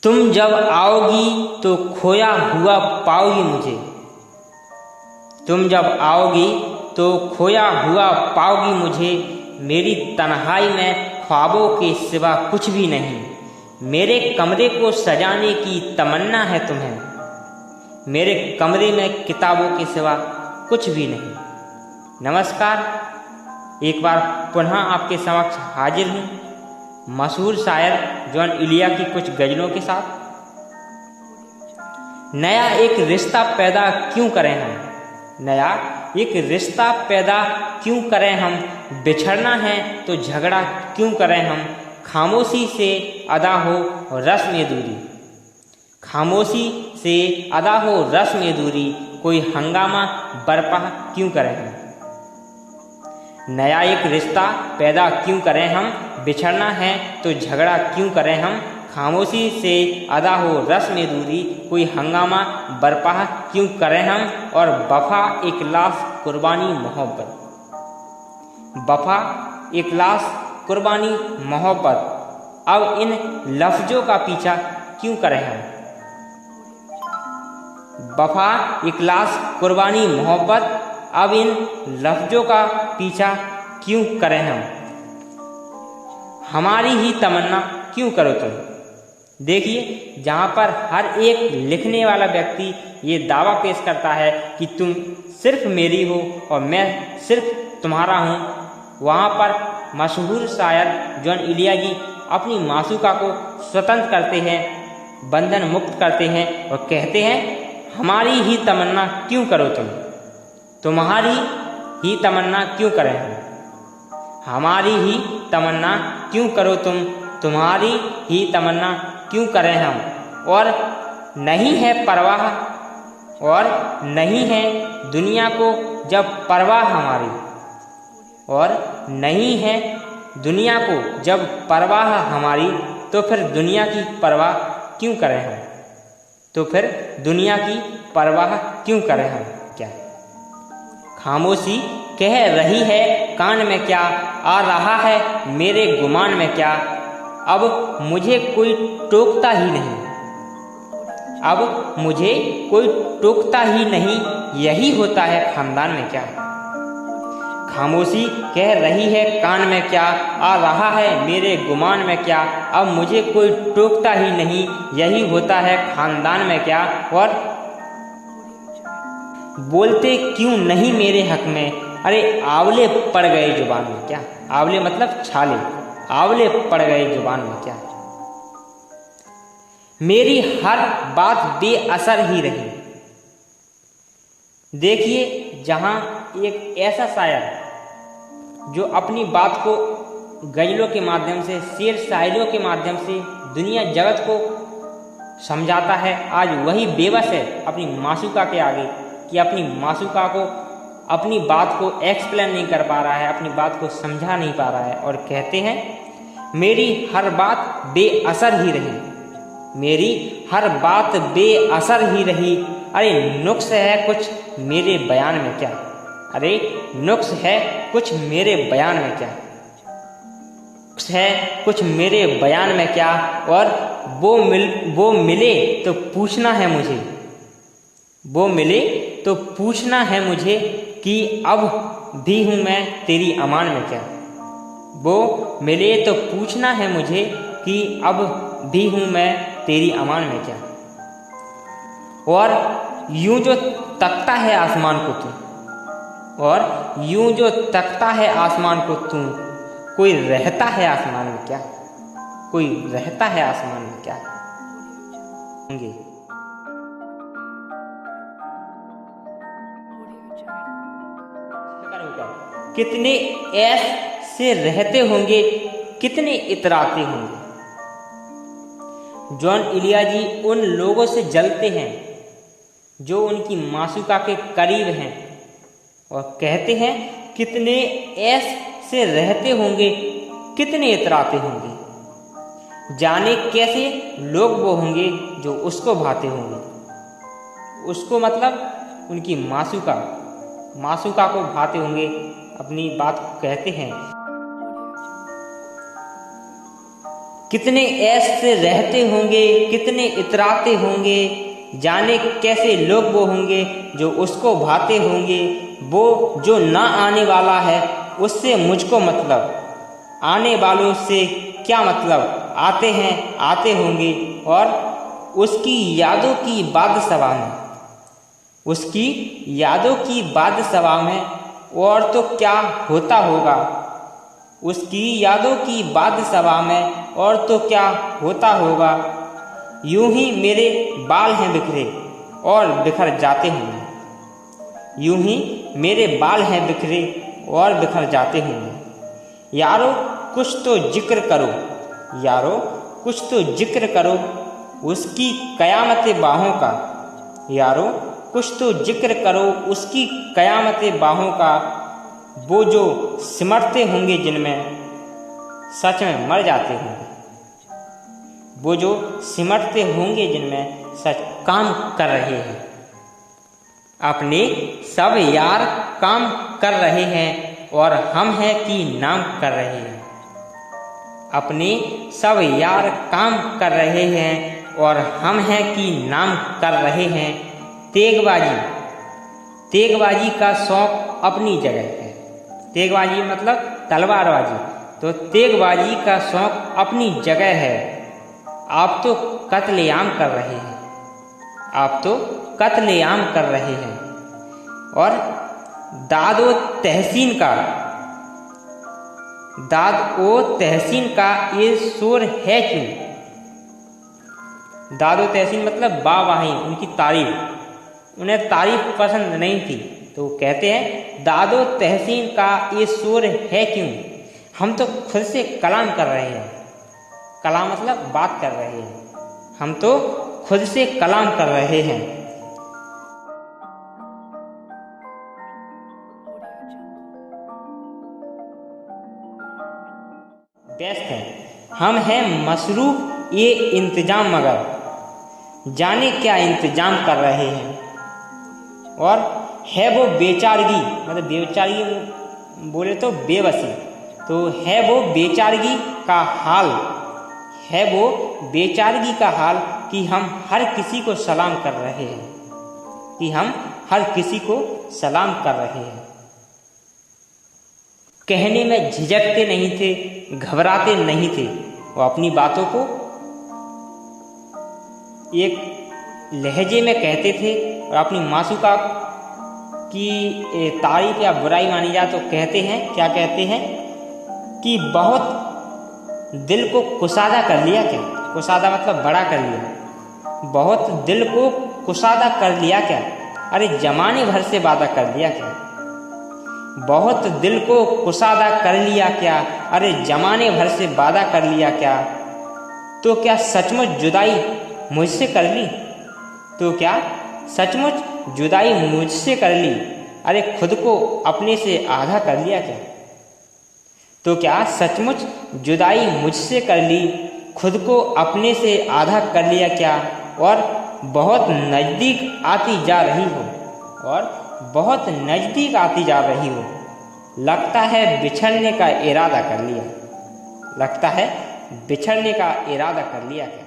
तुम जब आओगी तो खोया हुआ पाओगी मुझे। तुम जब आओगी तो खोया हुआ पाओगी मुझे। मेरी तन्हाई में ख्वाबों के सिवा कुछ भी नहीं। मेरे कमरे को सजाने की तमन्ना है तुम्हें। मेरे कमरे में किताबों के सिवा कुछ भी नहीं। नमस्कार, एक बार पुनः आपके समक्ष हाजिर हूँ मशहूर शायर जॉन इलिया की कुछ गज़लों के साथ। नया एक रिश्ता पैदा क्यों करें हम। नया एक रिश्ता पैदा क्यों करें हम। बिछड़ना है तो झगड़ा क्यों करें हम। खामोशी से अदा हो रस्म दूरी। खामोशी से अदा हो रस्म दूरी। कोई हंगामा बर्पा क्यों करें हम। नया एक रिश्ता पैदा क्यों करें हम। बिछड़ना है तो झगड़ा क्यों करें हम। खामोशी से अदा हो रस्म दूरी। कोई हंगामा बर्पा क्यों करें हम। और वफा इखलास कुर्बानी मोहब्बत। वफा इखलास कुर्बानी मोहब्बत। अब इन लफ्ज़ों का पीछा क्यों करें हम। वफा इखलास कुर्बानी मोहब्बत। अब इन लफ्ज़ों का पीछा क्यों करें हम। हमारी ही तमन्ना क्यों करो तुम। देखिए, जहाँ पर हर एक लिखने वाला व्यक्ति ये दावा पेश करता है कि तुम सिर्फ मेरी हो और मैं सिर्फ तुम्हारा हूँ, वहाँ पर मशहूर शायर जॉन इलिया जी अपनी मासूका को स्वतंत्र करते हैं, बंधन मुक्त करते हैं और कहते हैं, हमारी ही तमन्ना क्यों करो तुम। तुम्हारी ही तमन्ना क्यों करें हम। हमारी ही तमन्ना क्यों करो तुम। तुम्हारी ही तमन्ना क्यों करें हम। और नहीं है परवाह और नहीं है दुनिया को जब परवाह हमारी। और नहीं है दुनिया को जब परवाह हमारी। तो फिर दुनिया की परवाह क्यों करें हम। तो फिर दुनिया की परवाह क्यों करें हम। क्या खामोशी कह रही है कान में क्या। आ रहा है मेरे गुमान में क्या। अब मुझे कोई टोकता ही नहीं। अब मुझे कोई टोकता ही नहीं। यही होता है खानदान में क्या। खामोशी कह रही है कान में क्या। आ रहा है मेरे गुमान में क्या। अब मुझे कोई टोकता ही नहीं। यही होता है खानदान में क्या। और बोलते क्यों नहीं मेरे हक में। अरे आंवले पड़ गए जुबान में क्या। आंवले मतलब छाले। आंवले पड़ गए जुबान में क्या। मेरी हर बात बेअसर ही रही। देखिए, जहां एक ऐसा शायर जो अपनी बात को गज़लों के माध्यम से, शेर शायरियों के माध्यम से दुनिया जगत को समझाता है, आज वही बेबस है अपनी मासूका के आगे कि अपनी मासूका को अपनी बात को एक्सप्लेन नहीं कर पा रहा है, अपनी बात को समझा नहीं पा रहा है। और कहते हैं, मेरी हर बात बेअसर ही रही। मेरी हर बात बेअसर ही रही। अरे नुक्स है कुछ मेरे बयान में क्या। अरे नुक्स है कुछ मेरे बयान में क्या। नुक्स है कुछ मेरे बयान में क्या। और वो मिले तो पूछना है मुझे। वो मिले तो पूछना है मुझे कि अब भी हूँ मैं तेरी अमान में क्या। वो मिले तो पूछना है मुझे कि अब भी हूँ मैं तेरी अमान में क्या। और यूं जो तकता है आसमान को तू। और यूं जो तकता है आसमान को तू। कोई रहता है आसमान में क्या। कोई रहता है आसमान में क्या। होंगे कितने ऐसे रहते होंगे, कितने इतराते होंगे। जॉन इलिया जी उन लोगों से जलते हैं जो उनकी मासूका के करीब हैं और कहते हैं, कितने ऐसे रहते होंगे, कितने इतराते होंगे। जाने कैसे लोग वो होंगे जो उसको भाते होंगे। उसको मतलब उनकी मासूका को भाते होंगे, अपनी बात को कहते हैं। कितने ऐश से रहते होंगे, कितने इतराते होंगे, जाने कैसे लोग वो होंगे जो उसको भाते होंगे। वो जो ना आने वाला है उससे मुझको मतलब, आने वालों से क्या मतलब, आते हैं आते होंगे। और उसकी यादों की बाद सभा में, उसकी यादों की बाद सभा में और तो क्या होता होगा, उसकी यादों की बाद सभा में और तो क्या होता होगा। यूं ही मेरे बाल हैं बिखरे और बिखर जाते होंगे, यूं ही मेरे बाल हैं बिखरे और बिखर जाते होंगे। यारो कुछ तो जिक्र करो, यारो कुछ तो जिक्र करो उसकी कयामत बाहों का, यारो कुछ तो जिक्र करो उसकी कयामत बाहों का। वो जो सिमटते होंगे जिनमें सच में मर जाते होंगे, वो जो सिमटते होंगे जिनमें सच काम कर रहे हैं। अपने सब यार काम कर रहे हैं और हम हैं कि नाम कर रहे हैं। अपने सब यार काम कर रहे हैं और हम हैं कि नाम कर रहे हैं। तेगबाजी, तेगबाजी का शौक अपनी जगह है। तेगबाजी मतलब तलवारबाजी, तो तेगबाजी का शौक अपनी जगह है। आप तो कत्लेआम कर रहे हैं, आप तो कत्लेआम कर रहे हैं। और दादो तहसीन का, दादो तहसीन का ये शोर है क्यों। दादो तहसीन मतलब वाहवाही, उनकी तारीफ, उन्हें तारीफ पसंद नहीं थी तो कहते हैं दादो तहसीन का ये शोर है क्यों। हम तो खुद से कलाम कर रहे हैं, कलाम मतलब बात कर रहे हैं, हम तो खुद से कलाम कर रहे हैं। व्यस्त हैं, हम हैं मसरूफ ये इंतजाम, मगर जाने क्या इंतजाम कर रहे हैं। और है वो बेचारगी, मतलब बेचारगी बोले तो बेबसी, तो है वो बेचारगी का हाल, है वो बेचारगी का हाल कि हम हर किसी को सलाम कर रहे हैं, कि हम हर किसी को सलाम कर रहे हैं। कहने में झिझकते नहीं थे, घबराते नहीं थे, वो अपनी बातों को एक लहजे में कहते थे और अपनी मासूका की तारीफ या बुराई मानी जाए तो कहते हैं, क्या कहते हैं कि बहुत दिल को कुसादा कर लिया। क्या कुसादा मतलब बड़ा कर लिया, बहुत दिल को कुसादा कर लिया क्या, अरे जमाने भर से वादा कर लिया क्या। बहुत दिल को कुसादा कर लिया क्या, अरे जमाने भर से वादा कर लिया क्या। तो क्या सचमुच जुदाई मुझसे कर ली, तो क्या सचमुच जुदाई मुझसे कर ली, अरे खुद को अपने से आधा कर लिया क्या। तो क्या सचमुच जुदाई मुझसे कर ली, खुद को अपने से आधा कर लिया क्या। और बहुत नज़दीक आती जा रही हो, और बहुत नज़दीक आती जा रही हो, लगता है बिछड़ने का इरादा कर लिया, लगता है बिछड़ने का इरादा कर लिया क्या।